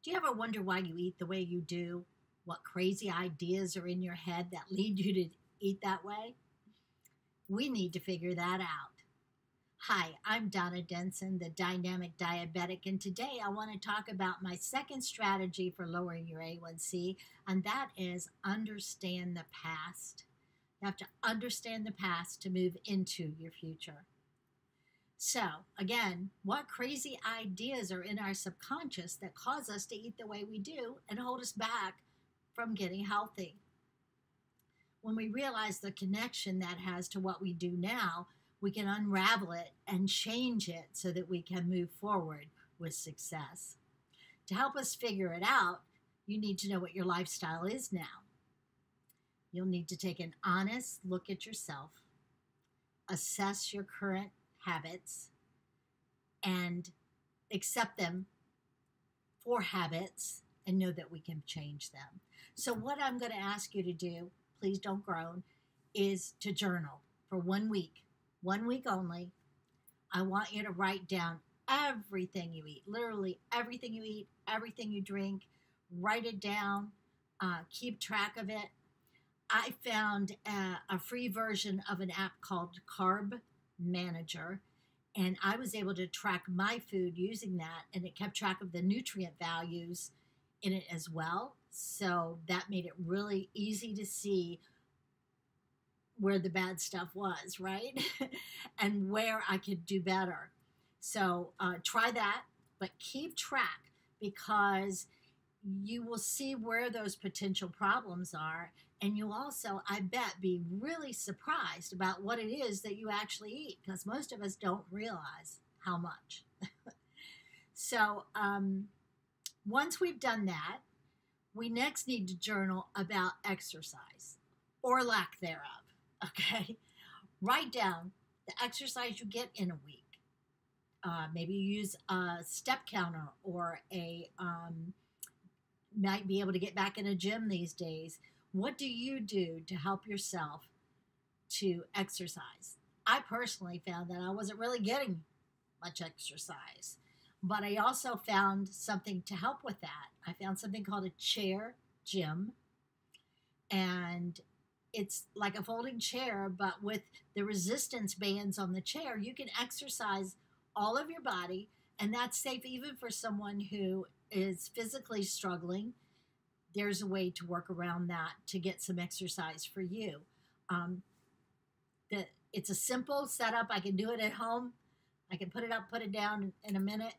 Do you ever wonder why you eat the way you do? What crazy ideas are in your head that lead you to eat that way? We need to figure that out. Hi, I'm Donna, the Dynamic Diabetic, and today I want to talk about my second strategy for lowering your A1C, and that is understand the past. You have to understand the past to move into your future. So, again, what crazy ideas are in our subconscious that cause us to eat the way we do and hold us back from getting healthy? When we realize the connection that has to what we do now, we can unravel it and change it so that we can move forward with success. To help us figure it out, you need to know what your lifestyle is now. You'll need to take an honest look at yourself, assess your current habits, and accept them for habits and know that we can change them. So what I'm going to ask you to do, please don't groan, is to journal for 1 week. 1 week only. I want you to write down everything you eat, literally everything you eat, everything you drink. Write it down. Keep track of it. I found a free version of an app called Carb Manager, and I was able to track my food using that, and it kept track of the nutrient values in it as well. So that made it really easy to see where the bad stuff was, right? And where I could do better. So try that, but keep track, because you will see where those potential problems are. And you'll also, I bet, be really surprised about what it is that you actually eat, because most of us don't realize how much. So once we've done that, we next need to journal about exercise or lack thereof. Okay, write down the exercise you get in a week. Maybe you use a step counter, or might be able to get back in a gym these days. What do you do to help yourself to exercise? I personally found that I wasn't really getting much exercise, but I also found something to help with that. I found something called a chair gym, and it's like a folding chair, but with the resistance bands on the chair, you can exercise all of your body, and that's safe even for someone who is physically struggling. There's a way to work around that to get some exercise for you. It's a simple setup. I can do it at home. I can put it up, put it down in a minute,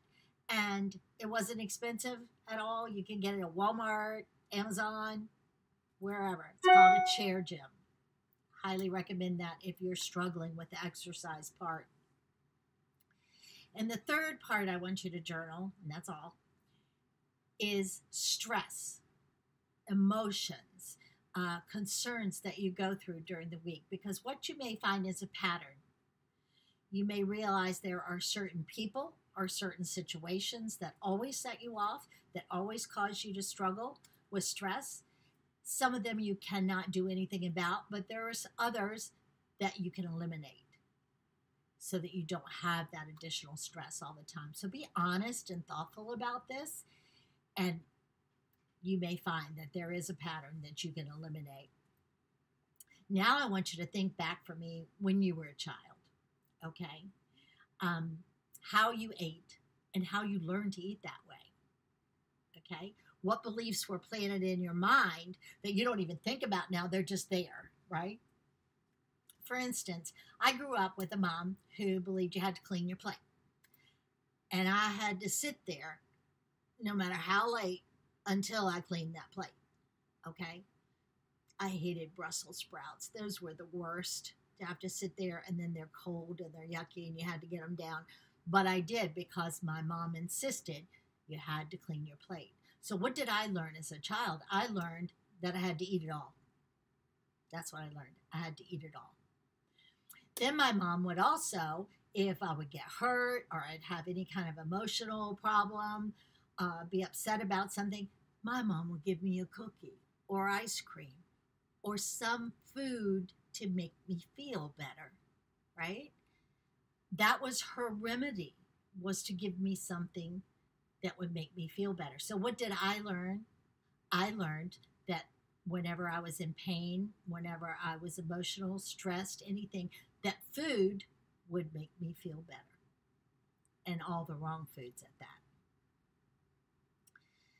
and it wasn't expensive at all. You can get it at Walmart, Amazon, wherever. It's called a chair gym. Highly recommend that if you're struggling with the exercise part. And the third part I want you to journal, and that's all, is stress, emotions, concerns that you go through during the week. Because what you may find is a pattern. You may realize there are certain people or certain situations that always set you off, that always cause you to struggle with stress. Some of them you cannot do anything about, but there are others that you can eliminate so that you don't have that additional stress all the time. So be honest and thoughtful about this, and you may find that there is a pattern that you can eliminate. Now I want you to think back for me when you were a child, okay? How you ate and how you learned to eat that way, okay? What beliefs were planted in your mind that you don't even think about now? They're just there, right? For instance, I grew up with a mom who believed you had to clean your plate. And I had to sit there no matter how late until I cleaned that plate, okay? I hated Brussels sprouts. Those were the worst, to have to sit there, and then they're cold and they're yucky and you had to get them down. But I did, because my mom insisted you had to clean your plate. So what did I learn as a child? I learned that I had to eat it all. That's what I learned. I had to eat it all. Then my mom would also, if I would get hurt or I'd have any kind of emotional problem, be upset about something, my mom would give me a cookie or ice cream or some food to make me feel better, right? That was her remedy, was to give me something that would make me feel better. So what did I learn? I learned that whenever I was in pain, whenever I was emotional, stressed, anything, that food would make me feel better. And all the wrong foods at that.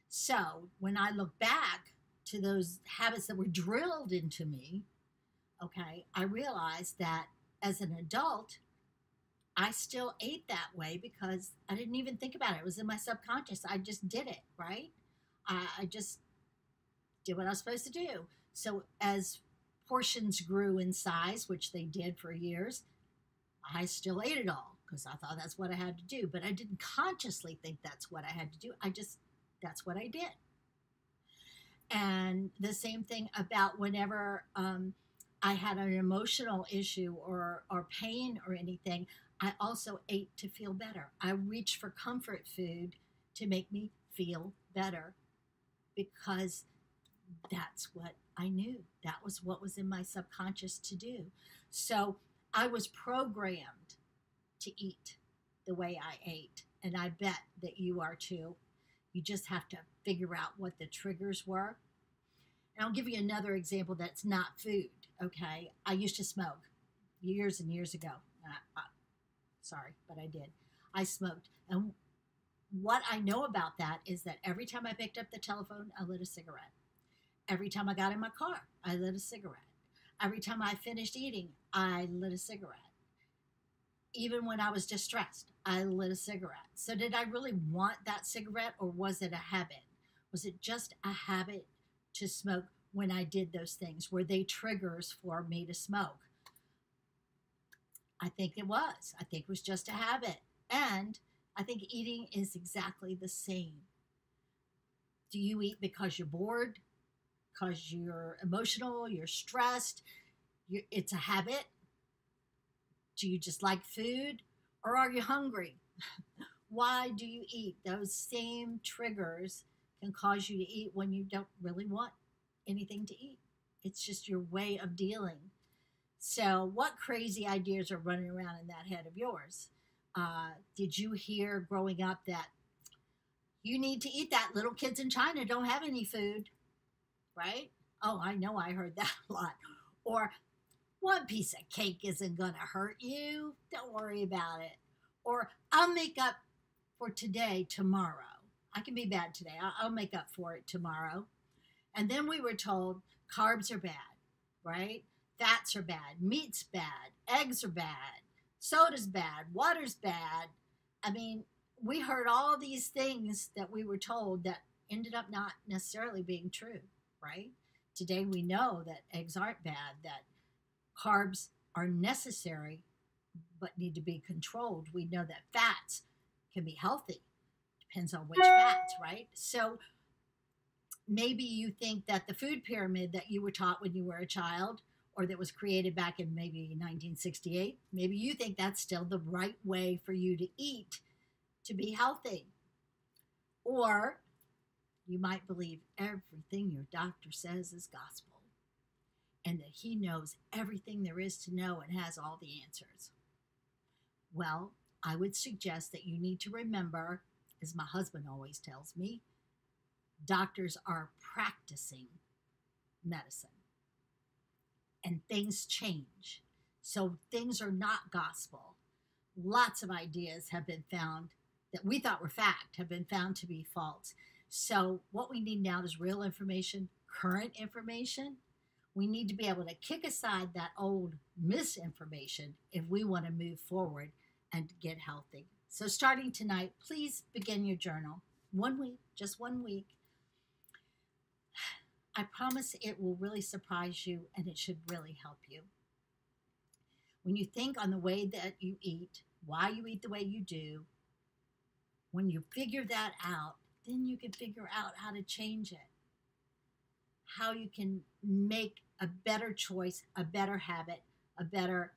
So when I look back to those habits that were drilled into me, okay, I realized that as an adult, I still ate that way because I didn't even think about it. It was in my subconscious. I just did it, right? I just did what I was supposed to do. So as portions grew in size, which they did for years, I still ate it all because I thought that's what I had to do. But I didn't consciously think that's what I had to do. That's what I did. And the same thing about whenever I had an emotional issue or pain or anything, I also ate to feel better. I reached for comfort food to make me feel better because that's what I knew. That was what was in my subconscious to do. So I was programmed to eat the way I ate. And I bet that you are too. You just have to figure out what the triggers were. And I'll give you another example that's not food, okay? I used to smoke years and years ago. Sorry, but I did. I smoked. And what I know about that is that every time I picked up the telephone, I lit a cigarette. Every time I got in my car, I lit a cigarette. Every time I finished eating, I lit a cigarette. Even when I was distressed, I lit a cigarette. So did I really want that cigarette, or was it a habit? Was it just a habit to smoke when I did those things? Were they triggers for me to smoke? I think it was. I think it was just a habit. And I think eating is exactly the same. Do you eat because you're bored? Because you're emotional? You're stressed? It's a habit? Do you just like food? Or are you hungry? Why do you eat? Those same triggers can cause you to eat when you don't really want anything to eat. It's just your way of dealing. So what crazy ideas are running around in that head of yours? Did you hear growing up that you need to eat that? Little kids in China don't have any food, right? Oh, I know I heard that a lot. Or one piece of cake isn't going to hurt you. Don't worry about it. Or I'll make up for today tomorrow. I can be bad today. I'll make up for it tomorrow. And then we were told carbs are bad, right? Fats are bad. Meat's bad. Eggs are bad. Soda's bad. Water's bad. I mean, we heard all these things that we were told that ended up not necessarily being true, right? Today we know that eggs aren't bad, that carbs are necessary but need to be controlled. We know that fats can be healthy. Depends on which fats, right? So maybe you think that the food pyramid that you were taught when you were a child, or that was created back in maybe 1968, maybe you think that's still the right way for you to eat to be healthy. Or you might believe everything your doctor says is gospel and that he knows everything there is to know and has all the answers. Well, I would suggest that you need to remember, as my husband always tells me, doctors are practicing medicine. And things change. So things are not gospel. Lots of ideas have been found that we thought were fact have been found to be false. So what we need now is real information, current information. We need to be able to kick aside that old misinformation if we want to move forward and get healthy. So starting tonight, please begin your journal. 1 week, just 1 week. I promise it will really surprise you and it should really help you. When you think on the way that you eat, why you eat the way you do, when you figure that out, then you can figure out how to change it. How you can make a better choice, a better habit, a better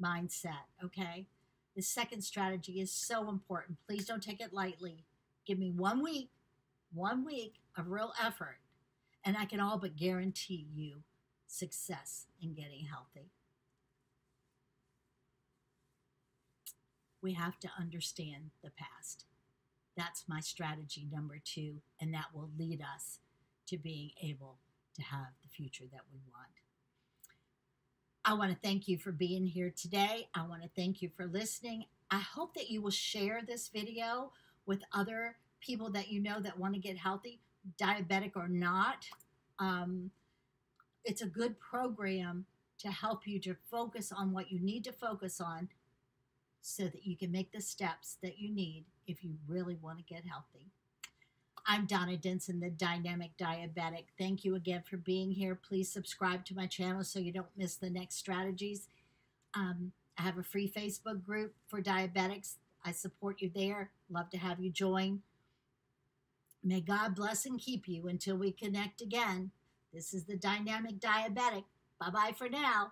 mindset, okay? The second strategy is so important. Please don't take it lightly. Give me 1 week of real effort, and I can all but guarantee you success in getting healthy. We have to understand the past. That's my strategy number 2, and that will lead us to being able to have the future that we want. I want to thank you for being here today. I want to thank you for listening. I hope that you will share this video with other people that you know that want to get healthy, diabetic or not. It's a good program to help you to focus on what you need to focus on so that you can make the steps that you need if you really want to get healthy. I'm Donna Denson, the Dynamic Diabetic. Thank you again for being here. Please subscribe to my channel so you don't miss the next strategies. I have a free Facebook group for diabetics. I support you there. Love to have you join. May God bless and keep you until we connect again. This is the Dynamic Diabetic. Bye-bye for now.